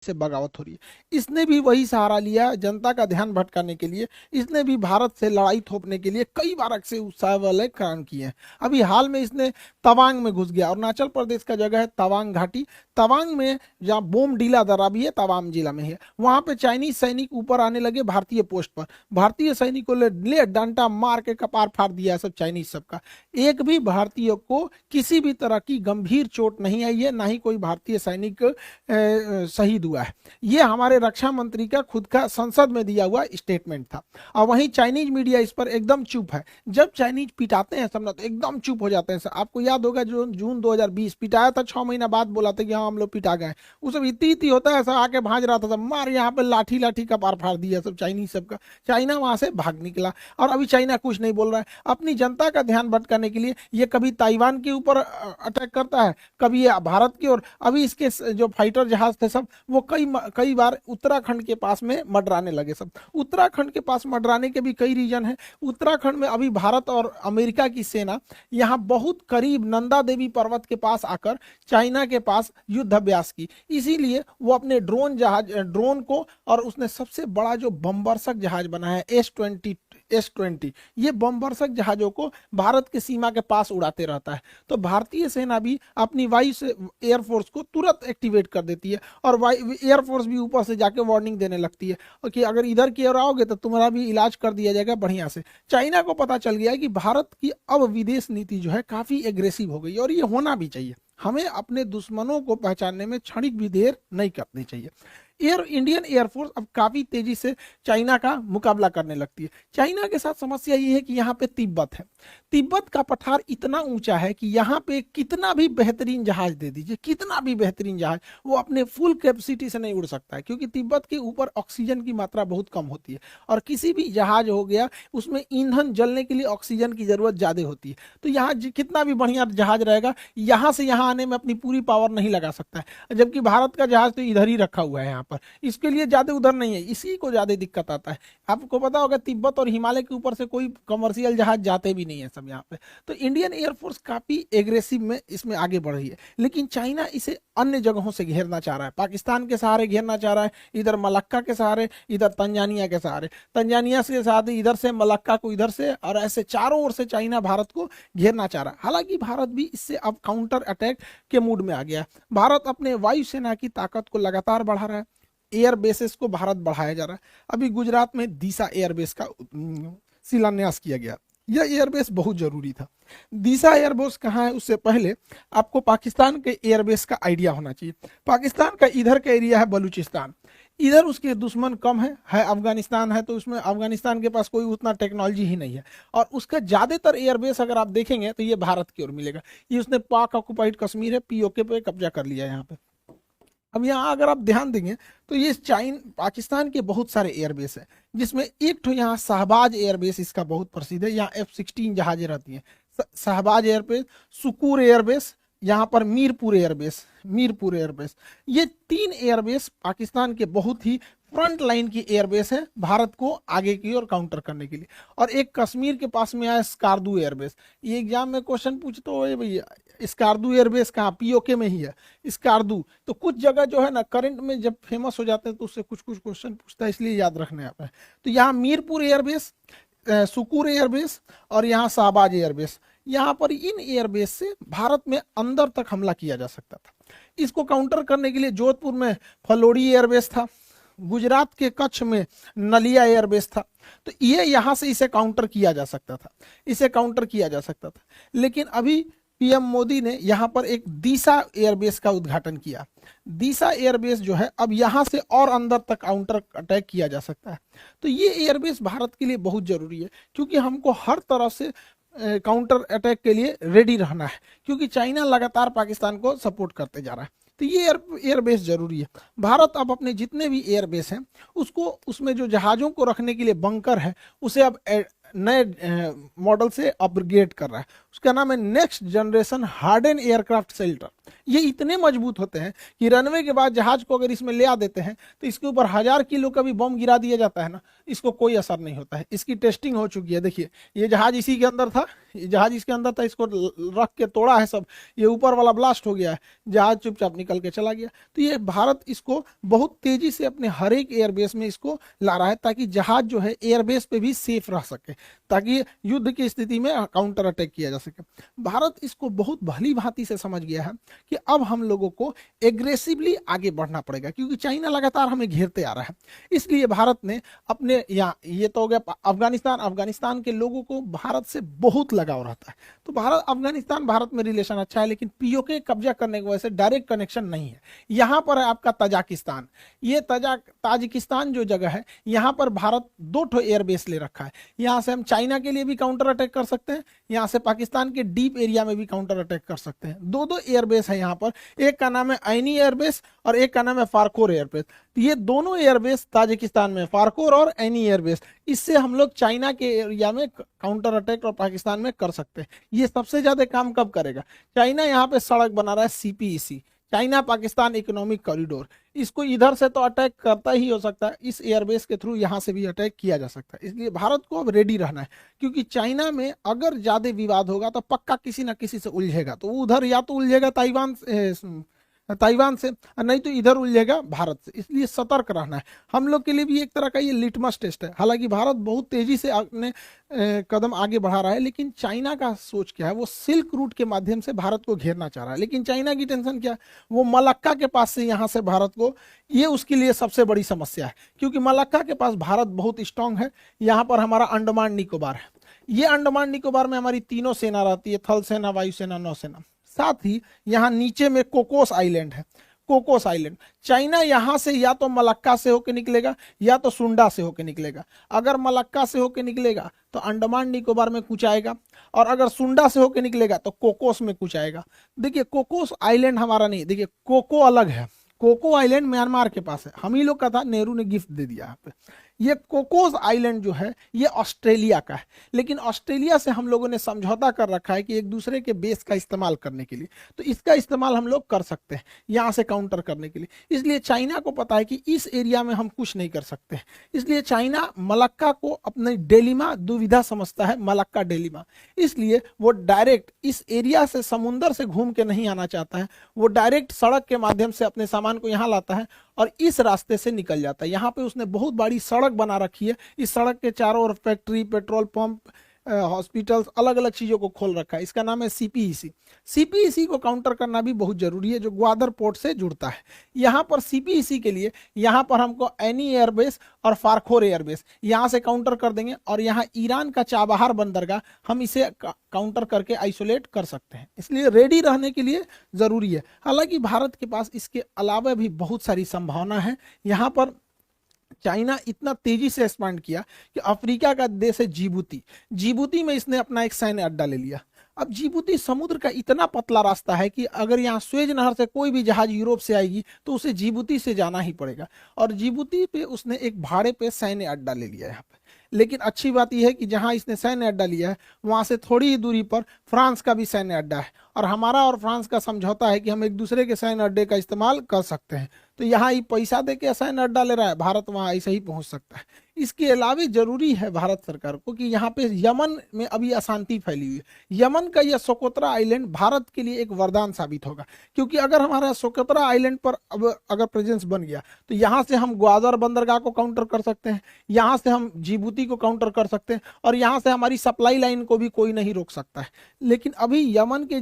से बगावत हो रही है। इसने भी वही सहारा लिया जनता का ध्यान भटकाने के लिए। इसने भी भारत से लड़ाई थोपने के लिए कई बार अक्सर उत्साह वाले काम किए हैं। अभी हाल में इसने तवांग में घुस गया। अरुणाचल प्रदेश का जगह है तवांग घाटी। तवांग में जहाँ बोमडीला दर्रा भी है, तवांग जिला में है, वहां पे चाइनीज सैनिक ऊपर आने लगे भारतीय पोस्ट पर। भारतीय सैनिकों ले डंडा मार के कपार फाड़ दिया सब चाइनीज सबका। एक भी भारतीय को किसी भी तरह की गंभीर चोट नहीं आई है, ना ही कोई भारतीय सैनिक शहीद हुआ है। ये हमारे रक्षा मंत्री का खुद का संसद में दिया हुआ स्टेटमेंट था। और वहीं चाइनीज मीडिया इस पर एकदम चुप है। जब चाइनीज पिटाते हैं सब ना तो एकदम चुप हो जाते हैं। आपको याद होगा जो जून 2020 पिटाया था, 6 महीना बाद बोला था कि हाँ हम लोग पिटा गए। उस सब इती होता है, ऐसा आके भाज रहा था सब, मार यहाँ पे लाठी लाठी का पार फाड़ दिया सब चाइनीज सबका। चाइना वहां से भाग निकला और अभी चाइना कुछ नहीं बोल रहा है। अपनी जनता का ध्यान भटकाने के लिए ये कभी ताइवान के ऊपर अटैक करता है, कभी ये भारत की ओर। अभी इसके जो फाइटर जहाज थे सब वो कई बार उत्तराखंड के पास में मडराने लगे सब। उत्तराखंड के पास मडराने के भी कई रीजन है। उत्तराखंड में अभी भारत और अमेरिका की सेना यहाँ बहुत करीब नंदा देवी पर्वत के पास आकर चाइना के पास युद्ध अभ्यास की। इसीलिए वो अपने ड्रोन को, और उसने सबसे बड़ा जो बमवर्षक जहाज बनाया है S-20, ये बमवर्षक जहाजों को भारत के सीमा के पास उड़ाते रहता है। तो भारतीय सेना भी अपनी वायु से एयरफोर्स को तुरंत एक्टिवेट कर देती है और एयरफोर्स भी ऊपर से जाके वार्निंग देने लगती है कि अगर इधर की ओर आओगे तो तुम्हारा भी इलाज कर दिया जाएगा बढ़िया से। चाइना को पता चल गया है कि भारत की अब विदेश नीति जो है काफी एग्रेसिव हो गई और ये होना भी चाहिए। हमें अपने दुश्मनों को पहचानने में क्षणिक भी देर नहीं करनी चाहिए। इंडियन एयरफोर्स अब काफी तेजी से चाइना का मुकाबला करने लगती है। चाइना के साथ समस्या ये है कि यहाँ पे तिब्बत है। तिब्बत का पठार इतना ऊंचा है कि यहाँ पे कितना भी बेहतरीन जहाज दे दीजिए, कितना भी बेहतरीन जहाज, वो अपने फुल कैपेसिटी से नहीं उड़ सकता है, क्योंकि तिब्बत के ऊपर ऑक्सीजन की मात्रा बहुत कम होती है और किसी भी जहाज हो गया उसमें ईंधन जलने के लिए ऑक्सीजन की जरूरत ज्यादा होती है। तो यहाँ कितना भी बढ़िया जहाज रहेगा, यहाँ से यहाँ आने में अपनी पूरी पावर नहीं लगा सकता है। जबकि भारत का जहाज तो इधर ही रखा हुआ है यहाँ पर, इसके लिए ज्यादा उधर नहीं है, इसी को ज्यादा दिक्कत आता है। आपको पता होगा तिब्बत और हिमालय के ऊपर से कोई कमर्शियल जहाज जाते भी नहीं है सब यहाँ पे। तो इंडियन एयरफोर्स काफी एग्रेसिव में इसमें आगे बढ़ रही है। लेकिन चाइना इसे अन्य जगहों से घेरना चाह रहा है, पाकिस्तान के सहारे घेरना चाह रहा है, इधर मलक्का के सहारे, इधर तंजानिया के सहारे, तंजानिया से साथ इधर से मलक्का को इधर से, और ऐसे चारों ओर से चाइना भारत को घेरना चाह रहा है। हालांकि भारत भी इससे अब काउंटर अटैक के मूड में आ गया। भारत अपने वायुसेना की ताकत को लगातार बढ़ा रहा है। एयर बेसेस को भारत बढ़ाया जा रहा है। अभी गुजरात में दीसा एयरबेस का शिलान्यास किया गया। यह एयरबेस बहुत जरूरी था। दीसा एयरबेस कहाँ है उससे पहले आपको पाकिस्तान के एयरबेस का आइडिया होना चाहिए। पाकिस्तान का इधर का एरिया है बलूचिस्तान, इधर उसके दुश्मन कम है अफगानिस्तान है, तो उसमें अफगानिस्तान के पास कोई उतना टेक्नोलॉजी ही नहीं है। और उसका ज्यादातर एयरबेस अगर आप देखेंगे तो ये भारत की ओर मिलेगा। ये उसने पाक ऑक्युपाइड कश्मीर है, पीओके पे कब्जा कर लिया है यहाँ पे। अब यहाँ अगर आप ध्यान देंगे तो ये पाकिस्तान के बहुत सारे एयरबेस है, जिसमें एक तो यहाँ शहबाज एयरबेस इसका बहुत प्रसिद्ध है। यहाँ F-16 जहाजें रहती हैं। शहबाज एयरबेस, सुकूर एयरबेस, यहाँ पर मीरपुर एयरबेस, ये 3 एयरबेस पाकिस्तान के बहुत ही फ्रंट लाइन की एयरबेस है भारत को आगे की ओर काउंटर करने के लिए। और एक कश्मीर के पास में आया स्कार्दू एयरबेस। ये एग्जाम में क्वेश्चन पूछते हो भैया स्कार्दू एयरबेस कहाँ, पीओके में ही है स्कार्दू। तो कुछ जगह जो है ना करंट में जब फेमस हो जाते हैं तो उससे कुछ कुछ क्वेश्चन पूछता है, इसलिए याद रखने आता है। तो यहाँ मीरपुर एयरबेस, सुकूर एयरबेस और यहाँ शहबाज एयरबेस, यहाँ पर इन एयरबेस से भारत में अंदर तक हमला किया जा सकता था। इसको काउंटर करने के लिए जोधपुर में फलोड़ी एयरबेस था, गुजरात के कच्छ में नलिया एयरबेस था। तो ये यहाँ से इसे काउंटर किया जा सकता था, लेकिन अभी पीएम मोदी ने यहाँ पर एक दीसा एयरबेस का उद्घाटन किया। दीसा एयरबेस जो है अब यहाँ से और अंदर तक काउंटर अटैक किया जा सकता है। तो ये एयरबेस भारत के लिए बहुत जरूरी है, क्योंकि हमको हर तरफ से काउंटर अटैक के लिए रेडी रहना है, क्योंकि चाइना लगातार पाकिस्तान को सपोर्ट करते जा रहा है। तो ये एयरबेस जरूरी है। भारत अब अपने जितने भी एयरबेस हैं उसको, उसमें जो जहाजों को रखने के लिए बंकर है उसे अब नए मॉडल से अपग्रेड कर रहा है। उसका नाम है next generation harden aircraft shelter. ये इतने मजबूत होते हैं कि रनवे के बाद जहाज को अगर इसमें ले आ देते हैं तो इसके ऊपर 1000 किलो का भी बम गिरा दिया जाता है ना, इसको कोई असर नहीं होता है। इसकी टेस्टिंग हो चुकी है। देखिए ये जहाज इसी के अंदर था, ये जहाज इसके अंदर था, इसको रख के तोड़ा है सब, ये ऊपर वाला ब्लास्ट हो गया है, जहाज चुपचाप निकल के चला गया। तो ये भारत इसको बहुत तेजी से अपने हर एक एयरबेस में इसको ला रहा है, ताकि जहाज जो है एयरबेस पे भी सेफ रह सके, ताकि युद्ध की स्थिति में काउंटर अटैक किया जा सके। भारत इसको बहुत भली भांति से समझ गया है कि अब हम लोगों को एग्रेसिवली आगे बढ़ना पड़ेगा, क्योंकि चाइना लगातार हमें घेरते आ रहा है। इसलिए भारत ने अपने यहाँ, ये तो हो गया अफगानिस्तान के लोगों को भारत से बहुत लगाव रहता है, तो अफगानिस्तान भारत में रिलेशन अच्छा है, लेकिन पीओके कब्जा करने की वजह से डायरेक्ट कनेक्शन नहीं है। यहाँ पर है आपका तजाकिस्तान, ये ताजिकिस्तान जो जगह है, यहाँ पर भारत 2 एयरबेस ले रखा है। यहाँ से हम चाइना के लिए भी काउंटर अटैक कर सकते हैं, यहाँ से पाकिस्तान के डीप एरिया में भी काउंटर अटैक कर सकते हैं। 2 एयरबेस है यहाँ पर, एक का नाम है ऐनी एयरबेस और एक का नाम है फारकोर एयरबेस। तो ये दोनों एयरबेस ताजिकिस्तान में, फारकोर और ऐनी एयरबेस, इससे हम लोग चाइना के एरिया में काउंटर अटैक और पाकिस्तान में कर सकते हैं। ये सबसे ज्यादा काम कब करेगा? चाइना यहाँ पे सड़क बना रहा है CPEC, China Pakistan economic corridor, इसको इधर से तो अटैक करता ही हो सकता है, इस एयरबेस के थ्रू यहाँ से भी अटैक किया जा सकता है। इसलिए भारत को अब रेडी रहना है, क्योंकि चाइना में अगर ज्यादा विवाद होगा तो पक्का किसी ना किसी से उलझेगा। तो उधर या तो उलझेगा ताइवान से, और नहीं तो इधर उलझेगा भारत से। इसलिए सतर्क रहना है। हम लोग के लिए भी एक तरह का ये लिटमस टेस्ट है। हालांकि भारत बहुत तेजी से अपने कदम आगे बढ़ा रहा है, लेकिन चाइना का सोच क्या है, वो सिल्क रूट के माध्यम से भारत को घेरना चाह रहा है। लेकिन चाइना की टेंशन क्या है, वो मलक्का के पास से यहाँ से भारत को, ये उसके लिए सबसे बड़ी समस्या है, क्योंकि मलक्का के पास भारत बहुत स्ट्रांग है। यहाँ पर हमारा अंडमान निकोबार है, ये अंडमान निकोबार में हमारी तीनों सेना रहती है, थल सेना, वायुसेना, नौसेना। साथ ही यहाँ नीचे में कोकोस आइलैंड है, कोकोस आइलैंड। चाइना यहाँ से या तो मलक्का से होकर निकलेगा या तो सुंडा से होकर निकलेगा। अगर मलक्का से होकर निकलेगा तो अंडमान निकोबार में कुछ आएगा, और अगर सुंडा से होकर निकलेगा तो कोकोस में कुछ आएगा। देखिए कोकोस आइलैंड हमारा नहीं, देखिए कोको अलग है, कोको आइलैंड म्यांमार के पास है, हम ही लोग का था, नेहरू ने गिफ्ट दे दिया यहाँ पे। ये कोकोस आइलैंड जो है ये ऑस्ट्रेलिया का है, लेकिन ऑस्ट्रेलिया से हम लोगों ने समझौता कर रखा है कि एक दूसरे के बेस का इस्तेमाल करने के लिए, तो इसका इस्तेमाल हम लोग कर सकते हैं यहाँ से काउंटर करने के लिए। इसलिए चाइना को पता है कि इस एरिया में हम कुछ नहीं कर सकते हैं, इसलिए चाइना मलक्का को अपने डेलिमा दुविधा समझता है, मलक्का डेलिमा। इसलिए वो डायरेक्ट इस एरिया से समुंदर से घूम के नहीं आना चाहता है, वो डायरेक्ट सड़क के माध्यम से अपने सामान को यहाँ लाता है और इस रास्ते से निकल जाता है। यहाँ पे उसने बहुत बड़ी सड़क बना रखी है, इस सड़क के चारों ओर फैक्ट्री, पेट्रोल पंप, हॉस्पिटल्स, अलग अलग चीजों को खोल रखा है। इसका नाम है सीपीईसी। सीपीईसी को काउंटर करना भी बहुत जरूरी है, जो ग्वादर पोर्ट से जुड़ता है। यहाँ पर सीपीईसी के लिए यहाँ पर हमको ऐनी एयरबेस और फारखोर एयरबेस यहाँ से काउंटर कर देंगे, और यहाँ ईरान का चाबहार बंदरगाह हम इसे काउंटर करके आइसोलेट कर सकते हैं। इसलिए रेडी रहने के लिए जरूरी है। हालांकि भारत के पास इसके अलावा भी बहुत सारी संभावना है। यहाँ पर चाइना इतना तेजी से एक्सपांड किया कि अफ्रीका का देश है जिबूती, जिबूती में इसने अपना एक सैन्य अड्डा ले लिया। अब जिबूती समुद्र का इतना पतला रास्ता है कि अगर यहाँ स्वेज नहर से कोई भी जहाज यूरोप से आएगी तो उसे जिबूती से जाना ही पड़ेगा, और जिबूती पे उसने एक भाड़े पे सैन्य अड्डा ले लिया यहाँ पे। लेकिन अच्छी बात यह है कि जहां इसने सैन्य अड्डा लिया है वहां से थोड़ी ही दूरी पर फ्रांस का भी सैन्य अड्डा है, और हमारा और फ्रांस का समझौता है कि हम एक दूसरे के सैन्य अड्डे का इस्तेमाल कर सकते हैं। तो यहाँ ये पैसा दे के सैन्य अड्डा ले रहा है, भारत वहां ऐसे ही पहुंच सकता है। इसके अलावा जरूरी है भारत सरकार को कि यहाँ पे यमन में अभी अशांति फैली हुई है, यमन का यह सोकोत्रा आइलैंड भारत के लिए एक वरदान साबित होगा, क्योंकि अगर हमारा सोकोत्रा आइलैंड पर अब अगर प्रेजेंस बन गया तो यहाँ से हम ग्वादर बंदरगाह को काउंटर कर सकते हैं, यहाँ से हम जिबूती को काउंटर कर सकते हैं, और यहाँ से हमारी सप्लाई लाइन को भी कोई नहीं रोक सकता है। लेकिन अभी यमन के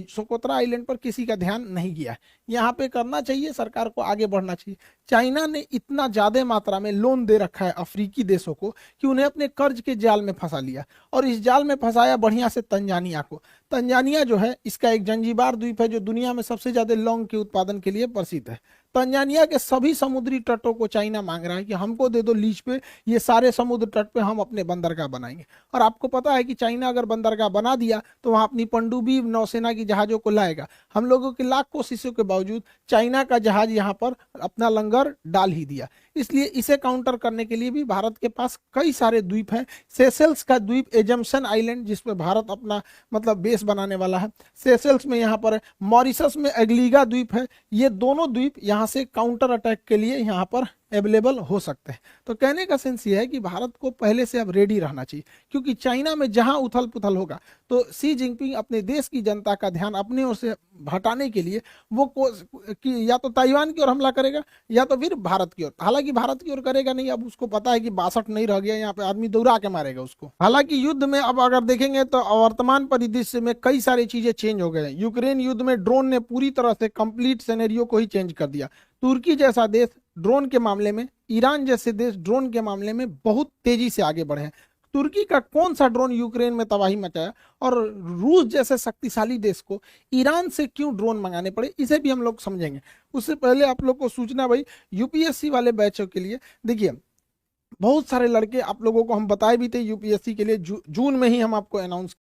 सोकोत्रा आइलैंड पर किसी का ध्यान नहीं गया है, यहाँ पे करना चाहिए, सरकार को आगे बढ़ना चाहिए। चाइना ने इतना ज्यादा मात्रा में लोन दे रखा है अफ्रीकी देशों को कि उन्हें अपने कर्ज के जाल में फंसा लिया, और इस जाल में फंसाया बढ़िया से तंजानिया को। तंजानिया जो है इसका एक जंजीबार द्वीप है जो दुनिया में सबसे ज्यादा लौंग के उत्पादन के लिए प्रसिद्ध है। तंजानिया के सभी समुद्री तटों को चाइना मांग रहा है कि हमको दे दो लीज पे, ये सारे समुद्र तट पे हम अपने बंदरगाह बनाएंगे। और आपको पता है कि चाइना अगर बंदरगाह बना दिया तो वहां अपनी पनडुब्बी नौसेना की जहाजों को लाएगा। हम लोगों की लाख कोशिशों के बावजूद चाइना का जहाज यहाँ पर अपना लंगर डाल ही दिया। इसलिए इसे काउंटर करने के लिए भी भारत के पास कई सारे द्वीप हैं। सेशेल्स का द्वीप एजम्पशन आइलैंड, जिसमें भारत अपना मतलब बेस बनाने वाला है, सेशेल्स में यहाँ पर है। मॉरिशस में एग्लीगा द्वीप है। ये दोनों द्वीप यहाँ से काउंटर अटैक के लिए यहाँ पर अवेलेबल हो सकते हैं। तो कहने का सेंस ये है कि भारत को पहले से अब रेडी रहना चाहिए, क्योंकि चाइना में जहां उथल पुथल होगा तो शी जिनपिंग अपने देश की जनता का ध्यान अपने ओर से हटाने के लिए वो कि या तो ताइवान की ओर हमला करेगा या तो फिर भारत की ओर। हालांकि भारत की ओर करेगा नहीं, अब उसको पता है कि 62 नहीं रह गया, यहाँ पे आदमी दौड़ा के मारेगा उसको। हालांकि युद्ध में अब अगर देखेंगे तो वर्तमान परिदृश्य में कई सारी चीजें चेंज हो गए हैं। यूक्रेन युद्ध में ड्रोन ने पूरी तरह से कंप्लीट सिनेरियो को ही चेंज कर दिया। तुर्की जैसा देश ड्रोन के मामले में, ईरान जैसे देश ड्रोन के मामले में बहुत तेजी से आगे बढ़े हैं। तुर्की का कौन सा ड्रोन यूक्रेन में तबाही मचाया, और रूस जैसे शक्तिशाली देश को ईरान से क्यों ड्रोन मंगाने पड़े, इसे भी हम लोग समझेंगे। उससे पहले आप लोग को सूचना भाई, यूपीएससी वाले बैचों के लिए देखिए, बहुत सारे लड़के आप लोगों को हम बताए भी थे यूपीएससी के लिए जून में ही हम आपको अनाउंस